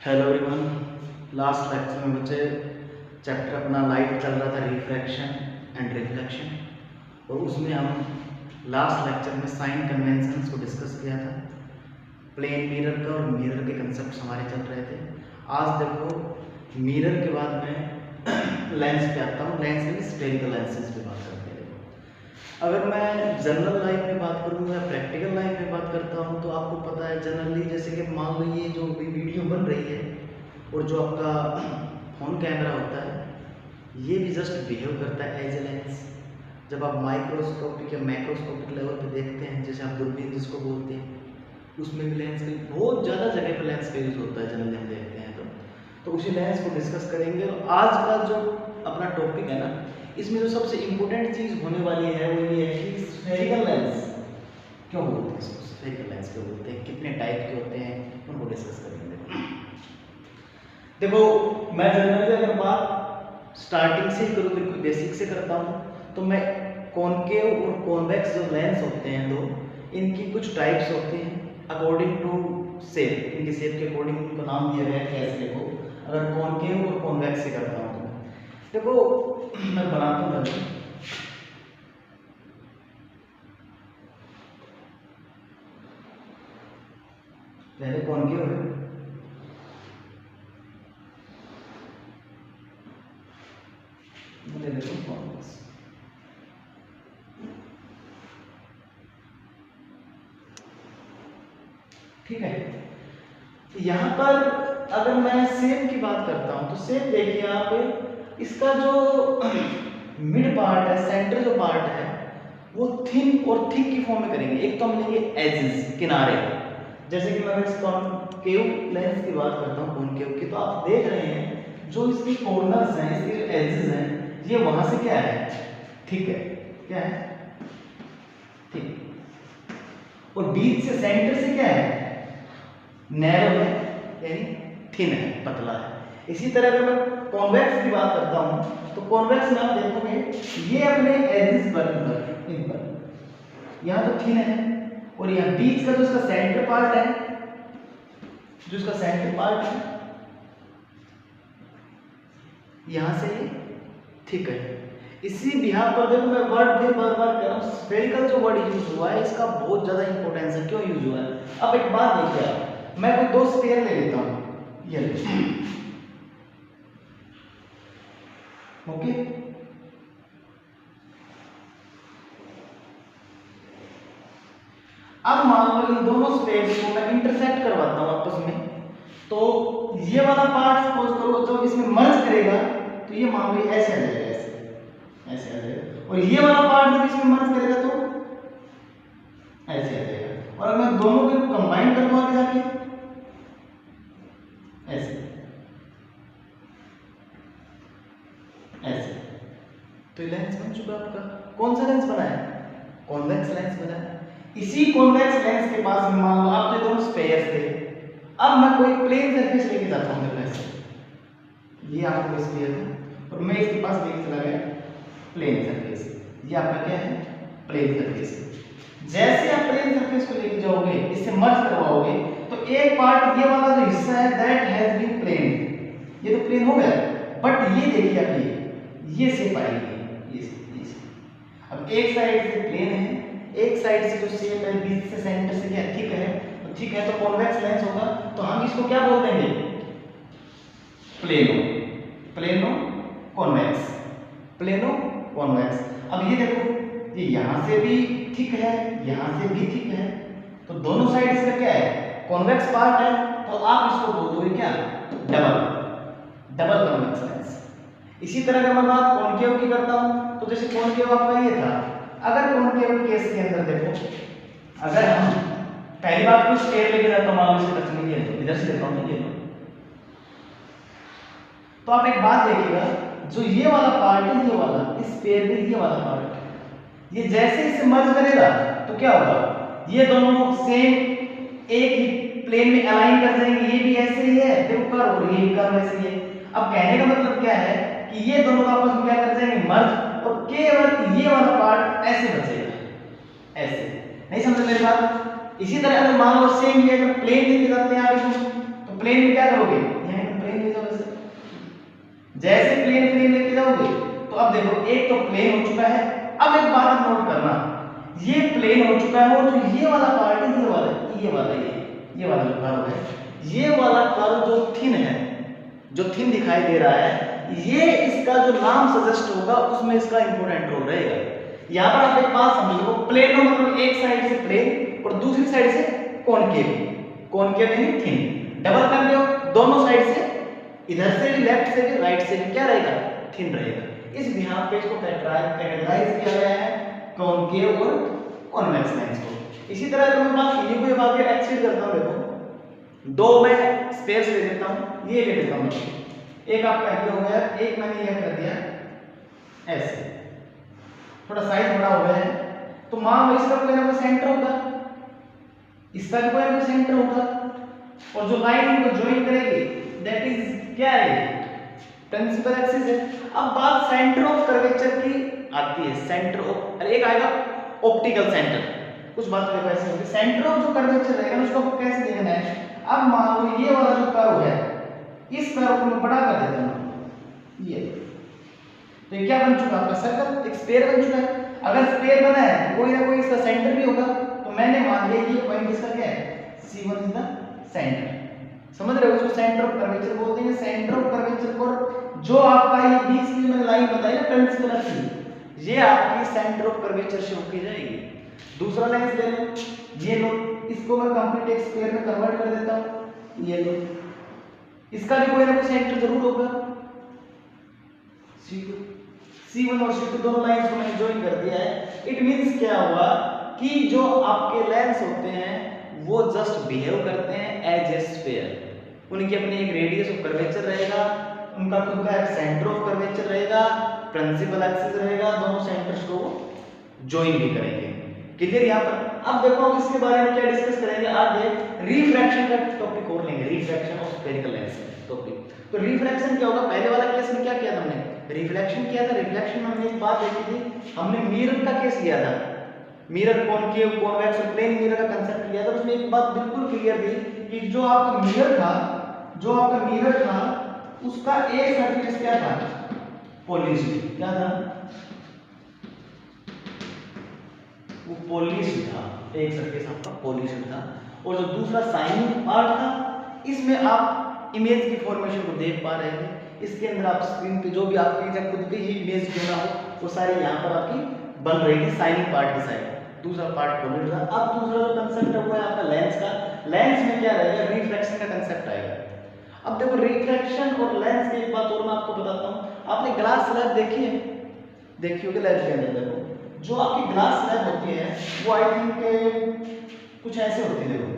Hello everyone. Last lecture में बच्चे chapter अपना लाइट चल रहा था रिफ्रैक्शन एंड रिफ्लेक्शन, और उसमें हम लास्ट लेक्चर में साइन कन्वेंशंस को डिस्कस किया था। प्लेन मिरर का और मिरर के कंसेप्ट हमारे चल रहे थे। आज देखो मिरर के बाद मैं लेंस पे आता हूँ। लेंस में स्फेरिकल लेंसेज पे बात करते हैं। अगर मैं जनरल लाइफ में बात करूँ या प्रैक्टिकल लाइफ में बात करता हूँ तो आपको पता है जनरली, जैसे कि मान लो ये जो भी वीडियो बन रही है और जो आपका फ़ोन कैमरा होता है ये भी जस्ट बिहेव करता है एज ए लेंस। जब आप माइक्रोस्कोपिक या मैक्रोस्कोपिक लेवल पे देखते हैं, जैसे आप दूरबीन जिसको बोलते हैं, उसमें भी लेंस का बहुत ज़्यादा जगह पर लेंस का यूज़ होता है जनरली हम देखते हैं। तो उसी लेंस को डिस्कस करेंगे। और आज का जो अपना टॉपिक है ना, इसमें जो सबसे इम्पोर्टेंट चीज़ होने वाली है वो ये है कि स्फेरिकल लेंस क्यों बोलते हैं, इसको स्फेरिकल लेंस क्यों बोलते हैं, कितने टाइप के होते हैं, उनको डिस्कस करेंगे। देखो मैं जनरली अगर बात स्टार्टिंग से ही करूँ, बिल्कुल बेसिक से करता हूँ, तो मैं कॉनकेव और कॉन्वेक्स जो लेंस होते हैं दो, इनकी कुछ टाइप्स होते हैं अकॉर्डिंग टू शेप। इनके शेप के अकॉर्डिंग उनको नाम दिया गया है। ऐसे देखो, अगर कॉनकेव और कॉन्वेक्स से करता हूँ तो देखो मैं बनाता हूँ पहले कॉनकेव है, ले लेता हूँ कॉन्वेक्स। ठीक है, यहाँ पर अगर मैं शेप की बात करता हूँ तो शेप देखिए आप, इसका जो मिड पार्ट है, सेंटर जो पार्ट है, वो थिन और थिक की फॉर्म में करेंगे। एक तो हम लेंगे एजेस, किनारे। जैसे कि मैं इस कॉनकेव लेंस की बात करता हूँ, कॉनकेव की, तो आप देख रहे हैं जो इसकी कॉर्नर्स हैं, इसके जो एजेस हैं, ये वहां से क्या है, थिक है। क्या है, थिक। और बीच से सेंटर से क्या है, नैरो है, यानी थिन है, पतला है। इसी तरह अगर मैं कॉन्वेक्स की बात करता हूं तो कॉन्वेक्स में आप देखोगे ये अपने एजेस पर इन पर यहां तो थिन है, और यहां बीच का जो इसका सेंटर पार्ट है, जो इसका सेंटर पार्ट है, यहां से ये थिक है। इसी बिहार पर देखो मैं वर्ड भी बार बार कह रहा हूं, स्फेरिकल जो वर्ड यूज हुआ है इसका बहुत ज्यादा इंपॉर्टेंस है। क्यों यूज हुआ है, अब एक बात देखिए आप, मैं कोई दो स्फेयर ले लेता हूं, ये ओके, अब मान लो इन दोनों स्पेस को मैं इंटरसेक्ट करवाता हूं आपस में, तो ये वाला पार्ट सपोज करो जो इसमें मर्ज करेगा तो ये मान लो ऐसे आ जाएगा, ऐसे ऐसे आ जाएगा, और ये वाला पार्ट जब इसमें मर्ज करेगा तो ऐसे आ जाएगा। और अगर मैं दोनों को कंबाइन कर दूं आगे जाके ऐसे ऐसे, तो ये लेंस बन चुका आपका। कौन सा लेंस बना है, कॉन्वेक्स लेंस बना है। इसी कॉन्वेक्स लेंस के पास में मान लो आप तो दोनों स्फेयर थे, अब मैं कोई प्लेन सरफेस लेके जाता हूं मेरे पास, ये आपका स्फीयर है और मैं इसके पास लेके चला गया प्लेन सरफेस, ये आपका क्या है, प्लेन सरफेस। जैसे आप प्लेन सरफेस को लेके जाओगे, इससे मर्ज करवाओगे, तो एक पार्ट ये वाला जो हिस्सा है दैट हैज बीन प्लेन, ये तो प्लेन हो गया, बट ये देखिए आप, ये शेप आएगी, ये अब एक साइड से प्लेन है, एक साइड से जो शेप है बीच से सेंटर से क्या थिक है, तो ठीक है, तो कॉन्वेक्स लेंस होगा, तो हम इसको क्या बोल देंगे, plano, plano convex, plano convex. अब ये देखो, ये यहां से भी थिक है, यहां से भी थिक है, तो दोनों साइड इसका क्या है, कॉन्वेक्स पार्ट है, तो आप इसको बोल दोगे क्या, डबल, डबल कॉन्वेक्स लेंस। इसी तरह अगर मैं बात कॉनकेव की करता हूं, तो जैसे कॉनकेव आपका ये था, अगर कॉनकेव केस के अंदर देखो, अगर हम पहली बात कुछ स्फीयर लेके जाता हूं, मान लो इसे टच नहीं किया, इधर से लेता हूं, ये तो आप एक बात देखिएगा, जो ये वाला पार्ट है, ये वाला इस स्फीयर में ये वाला पार्ट, ये जैसे इसे मर्ज करेगा तो क्या होगा, ये दोनों सेम एक ही प्लेन में अलाइन कर जाएंगे, ये भी ऐसे ही है देखो कर्व, और ये भी कर्व ऐसे ही है। अब कहने का मतलब क्या है कि ये दोनों आपस में क्या कर जाएंगे, मर्ज, और केवल ये वाला पार्ट ऐसे बचेगा, ऐसे। नहीं समझ मेरी बात। इसी तरह अगर मान लो सेम ये अगर प्लेन लेके जाते हैं आगे, तो प्लेन में क्या करोगे, प्लेन लेके जाओगे तो अब देखो एक तो प्लेन हो चुका है। अब एक बात नोट करना, ये प्लेन हो चुका है और जो ये वाला पार्ट है ये वाला जो कर्व है, ये वाला कर्व जो थिन है, जो थिन दिखाई दे रहा है, ये इसका जो नाम सजेस्ट होगा उसमें इसका इंपॉर्टेंट रोल रहेगा। यहाँ पर आप एक बात समझ लो, प्लेन का मतलब एक साइड से प्लेन और दूसरी साइड से कॉनकेव, कॉनकेव यानी थिन। डबल कर लो दोनों साइड से, इधर से भी लेफ्ट से भी राइट से भी क्या रहेगा, थिन रहेगा। इस बिहार पे इसको कैटेगराइज किया गया है कॉनकेव और कॉन्वेक्स लाइंस को। इसी तरह अगर मैं बात इन्हीं को बात एक्सटेंड करता हूं, देखो दो मैं स्पेस ले लेता हूं, ये ले लेता हूं, एक आपका ये हो गया, एक मैंने ये कर दिया ऐसे, थोड़ा साइज बड़ा हो गया है, तो मान लो इसका कोई ना कोई सेंटर होगा, इसका भी कोई ना कोई सेंटर होगा, और जो लाइन इनको ज्वाइन करेगी दैट इज क्या है, प्रिंसिपल एक्सिस है। अब बात सेंटर ऑफ कर्वेचर की आती है, सेंटर ऑफ, एक आएगा ऑप्टिकल सेंटर, कुछ बात देखो ऐसे होगी, सेंटर ऑफ जो कर्वेचर रहेगा उसको आपको कैसे देखना है। अब मान लो ये वाला जो कर्व है, इस कर्व को मैं बड़ा कर देता हूं, ये तो ये क्या बन चुका आपका सर्कल, एक स्फीयर बन चुका है। अगर स्फीयर बना है तो कोई ना कोई इसका सेंटर भी होगा, तो मैंने मान लिया कि ये पॉइंट इसका क्या है, C1 इज द सेंटर। समझ रहे हो, इसको सेंटर ऑफ कर्वेचर बोलते हैं। सेंटर ऑफ कर्वेचर पर जो आपका ये बीच की मैंने लाइन बताई ना प्रिंसिपल एक्सिस, ये आपकी सेंटर ऑफ कर्वेचर शो की जाएगी। दूसरा लेंस ले लो, ये लो, इसको मैं कंप्लीट एक स्फीयर में कन्वर्ट कर देता हूं, ये लो, इसका भी कोई ना कोई सेंटर जरूर होगा, C1 और C2 दोनों लाइंस को मैंने ज्वाइन कर दिया है। इट मींस क्या हुआ कि जो आपके लेंस होते हैं वो जस्ट बिहेव करते हैं एज ए स्फीयर, उनकी अपनी एक रेडियस ऑफ कर्वेचर रहेगा, उनका खुद का एक सेंटर ऑफ कर्वेचर रहेगा, प्रिंसिपल एक्सिस रहेगा, दोनों सेंटर्स को ज्वाइन भी करेंगे। क्लियर यहाँ पर। अब देखो हम इसके बारे में क्या डिस्कस करेंगे आगे, रिफ्रैक्शन का टॉपिक और लेंगे, refraction of spherical lens topic. तो रिफ्रैक्शन क्या होगा, पहले वाला केस में क्या किया था हमने, रिफ्लेक्शन किया था। रिफ्लेक्शन में हमने एक बात देखी थी, हमने मिरर का केस लिया था, मिरर कॉनकेव कॉन्वेक्स और प्लेन मिरर का कांसेप्ट लिया था। उसमें एक बात बिल्कुल क्लियर थी कि जो आपका मिरर था उसका एक सरफेस क्या था, पॉलिश्ड, क्या था, वो पॉलिश्ड था, एक सरफेस आपका पॉलिश्ड था। और जो दूसरा शाइनिंग पार्ट था, इसमें आप इमेज की फॉर्मेशन को देख पा रहे हैं। इसके अंदर आप स्क्रीन पे जो भी आपकी जब खुद की ही इमेज क्यों ना हो, वो सारी यहाँ पर आपकी बन रही थी शाइनिंग पार्ट की साइड, दूसरा पार्ट पॉलिश्ड था। अब दूसरा जो कंसेप्ट हुआ है आपका लेंस का, लेंस में क्या रहेगा, रिफ्रैक्शन का कंसेप्ट आएगा। अब देखो रिफ्रैक्शन और लेंस की एक बात और मैं आपको बताता हूँ, आपने ग्लास स्लैब देखी होगी लैब के अंदर। देखो जो आपकी ग्लास स्लैब होती है वो आई थिंक कुछ ऐसे होती है, देखो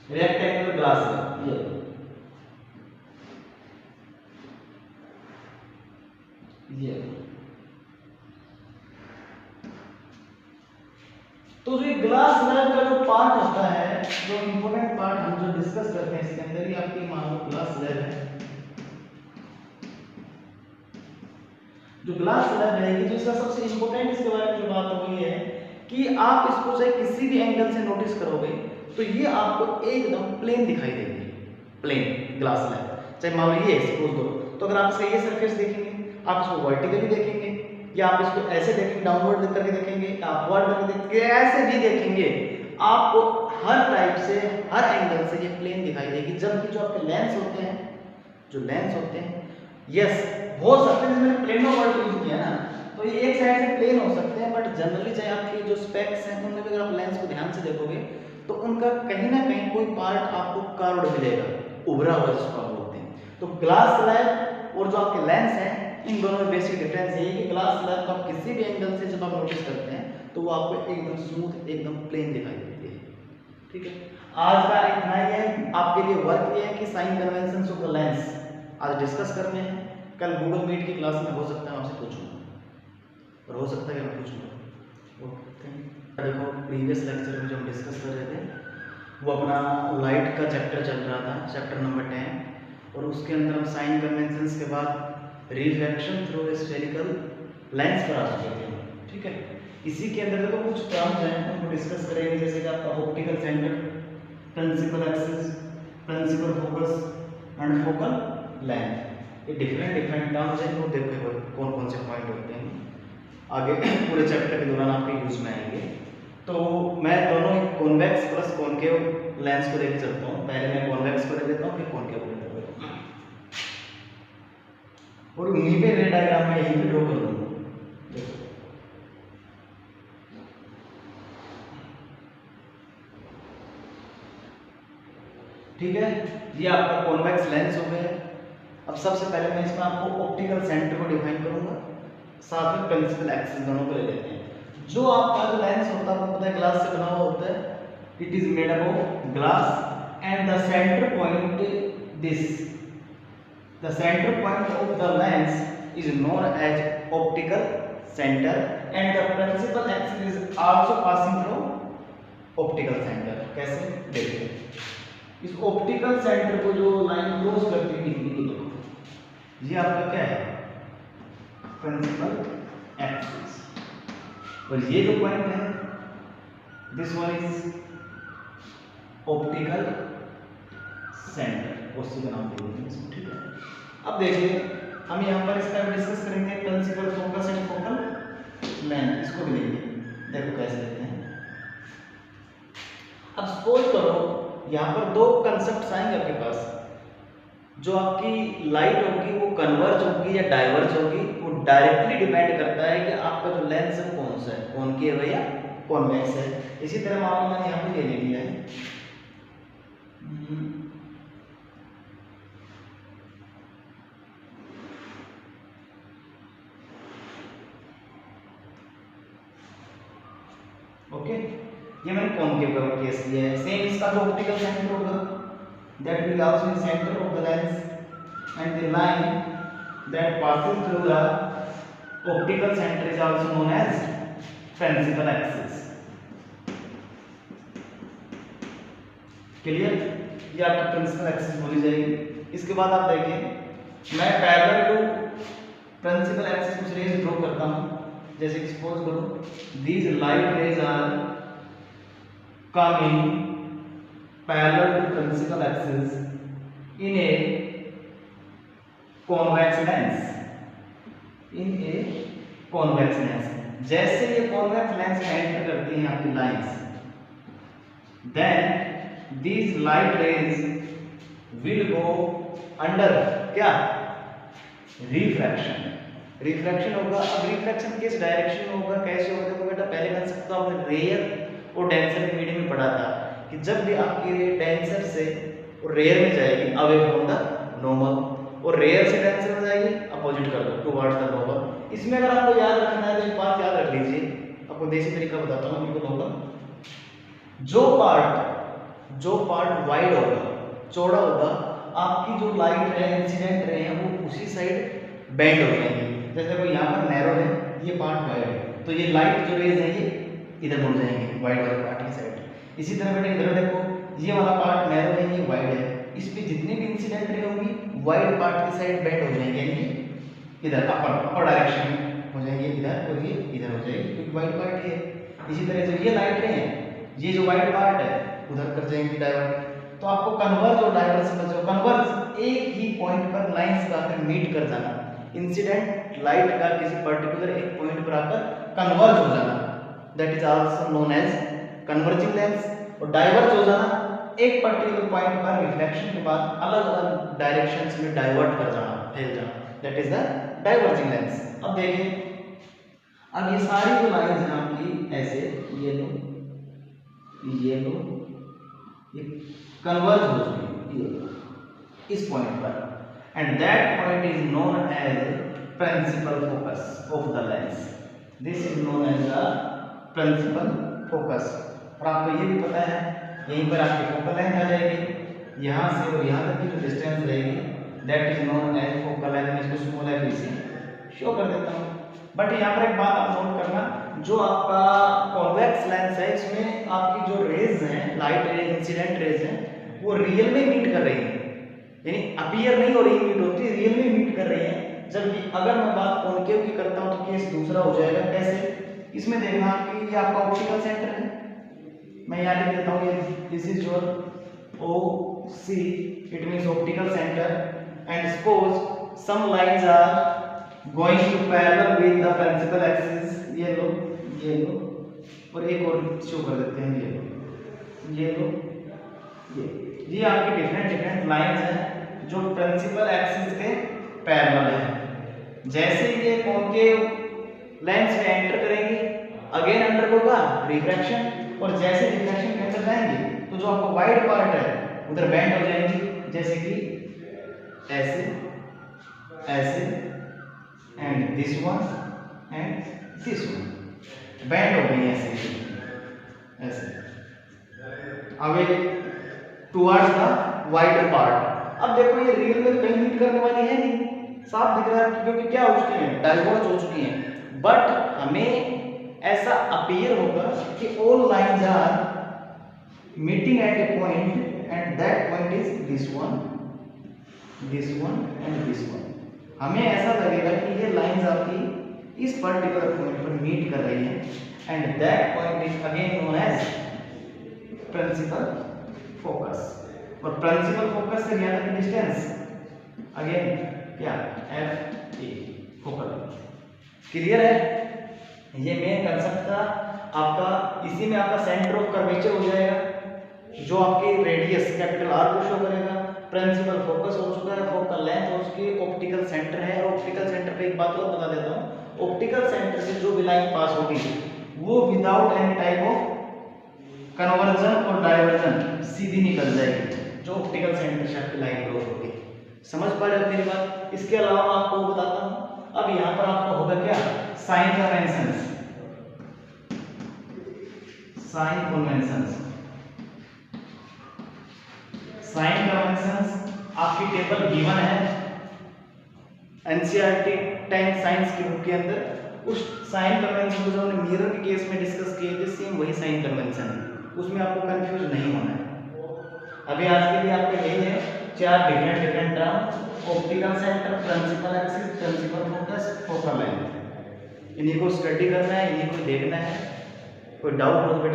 रेक्टेंगुलर ग्लास स्लैब, ये तो जो ग्लास स्लैब का जो पार्ट होता है, जो इंपॉर्टेंट पार्ट हम जो डिस्कस करते हैं इसके अंदर ही आपकी मान लो ग्लास स्लैब है। जो ग्लास स्लैब रहेगी, जो इसका सबसे इंपॉर्टेंट इसके बारे में जो बात हो गई है कि आप इसको चाहे किसी भी एंगल से नोटिस करोगे तो ये आपको एकदम प्लेन दिखाई देगी, प्लेन ग्लास स्लैब। चाहे मान लो ये सपोज करो, तो अगर आप इसका ये सरफेस देखेंगे, आप इसको वर्टिकली देखेंगे या आप इसको ऐसे देखेंगे, डाउनवर्ड करके देखेंगे, अपवर्ड करके देखेंगे, ऐसे भी देखेंगे, आपको हर टाइप से हर एंगल से ये प्लेन दिखाई देगी। जबकि जो आपके लेंस होते हैं, यस हो सकते हैं, मैंने प्लेन ऑफ वर्ड यूज किया ना, तो ये एक साइड से प्लेन हो सकते हैं, बट जनरली चाहे आपके जो स्पेक्स हैं उनमें भी अगर आप लेंस को ध्यान से देखोगे तो उनका कहीं ना कहीं कोई पार्ट आपको कर्व्ड मिलेगा, उभरा हुआ जिसको आप बोलते हैं। तो ग्लास स्लैब और जो आपके लेंस हैं, इन दोनों में बेसिक डिफरेंस ये है कि ग्लास स्लैब को आप किसी भी एंगल से जब आप नोटिस करते हैं तो वो आपको एकदम स्मूथ, एकदम प्लेन दिखाई देती है। ठीक है, आज का इतना ही है। आपके लिए वर्क ये है कि sign conventions of the lens आज डिस्कस करने हैं। कल गूगल मीट की क्लास में हो सकता है आपसे पूछूंगा, और हो सकता है कि मैं पूछूंगा। ओके, देखो प्रीवियस लेक्चर में जो हम डिस्कस कर रहे थे वो अपना लाइट का चैप्टर चल रहा था, चैप्टर नंबर 10, और उसके अंदर हम साइन कन्वेंशंस के बाद refraction through a spherical lens पर आ चुके थे। ठीक है, इसी के अंदर देखो कुछ टर्म्स हैं उनको डिस्कस करेंगे, जैसे कि आपका optical centre, principal axis, principal focus, and focal length. ये डिफरेंट डिफरेंट टर्म्स हैं, तो देखो कौन कौन से पॉइंट होते हैं, आगे पूरे चैप्टर के दौरान आपके यूज में आएंगे। तो मैं दोनों कॉन्वेक्स प्लस कॉनकेव लेंस को लेकर चलता हूँ। पहले मैं कॉन्वेक्स को ले लेता हूँ, फिर कॉनकेव को ले लेता हूँ, और उन्हीं पे रे डायग्राम में यहीं पे ड्रॉ कर दूंगा। देखो ठीक है, ये आपका कॉन्वेक्स लेंस हो गया। अब सबसे पहले मैं इसमें आपको ऑप्टिकल सेंटर को डिफाइन करूंगा, साथ में प्रिंसिपल एक्सिस दोनों को ले लेते हैं। जो आपका जो लेंस होता है वो पता है ग्लास से बना हुआ होता है, it is made up of glass and the centre point this, the centre point of the lens is known as optical centre and the principal axis is also passing through optical centre. कैसे देखिए, इस optical centre को जो line cross करती हुई ये आपका क्या है, प्रिंसिपल एक्सिस, और ये जो पॉइंट है this one is optical centre, उसी का नाम दे देंगे इसको, ठीक है। अब देखिए हम यहाँ पर इसका डिस्कस करेंगे principal focus and focal length, इसको भी लेंगे, देखो कैसे लेते हैं। अब सपोज करो यहाँ पर दो कंसेप्ट आएंगे आपके पास, जो आपकी लाइट होगी वो कन्वर्ज होगी या डाइवर्ज होगी, वो डायरेक्टली डिपेंड करता है कि आपका जो लेंस है कौन सा है, कॉनकेव है या कॉन्वेक्स है। इसी तरह मान लो मैंने यहाँ पे ले लिया है, ओके, ये मैंने कॉनकेव का केस लिया है। सेम इसका जो ऑप्टिकल सेंटर होगा that will also in centre of the lens and the line that passes through the optical center is also known as principal axis। Clear, ये आपकी प्रिंसिपल एक्सिस बोली जाएगी। इसके बाद आप देखिए मैं पैरेलल टू प्रिंसिपल एक्सिस कुछ रेज ड्रॉ करता हूँ, जैसे कि सपोज करो these light rays are coming parallel to principal axis in a convex lens, in a convex lens. जैसे ये कॉन्वेक्स लेंस में एंटर करती हैं आपकी lines, then these light rays will go under क्या, रिफ्रैक्शन। रिफ्रैक्शन होगा। अब रिफ्रैक्शन किस डायरेक्शन में होगा, कैसे होगा, देखो बेटा पहले कंसेप्ट तो आपने रेयर और डेंसर के मीडियम में पढ़ा था कि जब भी आपकी रे डेंसर से रेयर में जाएगी अवे फ्रॉम द नॉर्मल, और रेयर से डेंसर में जाएगी अपोजिट कर दो टुवर्ड्स द नॉर्मल। इसमें अगर आपको याद रखना है तो एक बात याद रख लीजिए, आपको देसी तरीका बताता हूँ इनको लोकल। जो पार्ट वाइड होगा, चौड़ा होगा, आपकी जो लाइट है इंसिडेंट रे है वो उसी साइड बेंड हो जाएंगे। जैसे कोई यहाँ पर नैरो है, ये पार्ट वाइड है, तो ये लाइट जो रेज है ये इधर मुड़ जाएंगे वाइड वाले पार्ट की साइड। इसी तरह बेटा इधर देखो ये वाला पार्ट नैरो है, ये वाइड है, इस पे जितनी भी इंसिडेंट रे होंगी वाइड पार्ट की साइड बेंड हो जाएंगे, यानी इधर अपर डायरेक्शन में हो जाएंगे इधर, और ये इधर हो जाएगी क्योंकि वाइड पार्ट है। इसी तरह से ये लाइट रे हैं, ये जो वाइड पार्ट है उधर कर जाएंगे डाइवर्ट। तो आपको कन्वर्ज और डाइवर्ज समझो, कन्वर्ज एक ही पॉइंट पर लाइंस का आकर मीट कर जाना, इंसिडेंट लाइट का किसी पर्टिकुलर एक पॉइंट पर आकर कन्वर्ज हो जाना, that is also known as converging lens. और डाइवर्ज हो जाना एक पर्टिकुलर पॉइंट पर रिफ्लेक्शन के बाद अलग अलग डायरेक्शंस में डाइवर्ट कर जाना, फैल जाना, that is the diverging lens. अब देखिए, अब ये सारी जो लाइंस हैं आपकी ऐसे ये लो, ये कन्वर्ज हो चुकी इस पॉइंट पर, and that point is known as principal focus of the lens. This is known as the principal focus. और आपको ये भी पता है यहीं पर आपकी फोकल लेंथ आ जाएगी, यहाँ से और यहाँ तक की जो डिस्टेंस रहेगी that is known as focal length. मैं इसको स्मॉल एफ से शो कर देता हूँ। बट यहाँ पर एक बात आप नोट करना, जो आपका कॉन्वेक्स लेंस है इसमें आपकी जो रेज हैं, लाइट रे, इंसिडेंट रेज हैं, वो रियल में मीट कर रही है, यानी अपीयर नहीं हो रही, मीट होती है, रियल में मीट कर रही है। जबकि अगर मैं बात कॉनकेव की करता हूँ तो केस दूसरा हो जाएगा। कैसे, इसमें देखना कि ये आपका ऑप्टिकल सेंटर है, मैं यहाँ लिख देता हूँ, ये this is your OC, it means optical center, and suppose some lines are going to parallel with the principal axis, ये लो, और एक और शो कर देते हैं, ये लो, ये आपकी डिफरेंट लाइंस हैं जो प्रिंसिपल एक्सिस के पैरेलल है। जैसे ये कॉन्केव लेंस में एंटर करेंगे, अगेन अंडर होगा रिफ्रैक्शन, और जैसे रिफ्रैक्शन के अंदर जाएंगे तो जो आपका वाइड पार्ट है उधर बेंड हो जाएंगे, जैसे कि ऐसे and this one and this one bend हो गई ऐसे away towards the wider part. अब देखो ये रियल में कहीं मीट करने वाली है नहीं, साफ दिख रहा है क्योंकि क्या हो चुकी है, डाइवर्ज हो चुकी हैं, बट हमें ऐसा अपीयर होगा कि all lines are meeting at a point and that point is this one and this one. हमें ऐसा लगेगा कि ये लाइंस आपकी इस पर्टिकुलर पॉइंट पर मीट कर रही है, and that point is again known as principal focus. और प्रिंसिपल फोकस से ज्ञात डिस्टेंस अगेन क्या, FA फोकल। क्लियर है? ये मेन कंसेप्ट था आपका। इसी में आपका सेंटर ऑफ कर्वेचर हो जाएगा, जो आपकी रेडियस कैपिटल R को शो करेगा। प्रिंसिपल फोकस हो चुका है, फोकल लेंथ हो चुकी है, ऑप्टिकल सेंटर है। और ऑप्टिकल सेंटर पे एक बात और बता देता हूँ, ऑप्टिकल सेंटर से जो भी लाइन पास होगी वो without any type of conversion और डाइवर्जन सीधी निकल जाएगी, जो ऑप्टिकल सेंटर से आपकी लाइन क्रॉस होगी। समझ पा रहे हो मेरी बात? इसके अलावा मैं आपको बताता हूँ, अब यहाँ पर आपका होगा क्या, साइन कन्वेंशंस। साइन कन्वेंशंस आपकी टेबल गिवन है एनसीईआरटी 10 साइंस की बुक के अंदर। उस साइन कन्वेंशन को जो हमने मिरर के केस में डिस्कस किए थे, सेम वही साइन कन्वेंशन है, उसमें आपको कंफ्यूज नहीं होना है। अभी आज के लिए आपका यही है, 4 different term, optical centre, principal axis, principal focus, focal length. इन्हीं को स्टडी करना है, इन्हीं को देखना है। कोई डाउट हो तो बेटा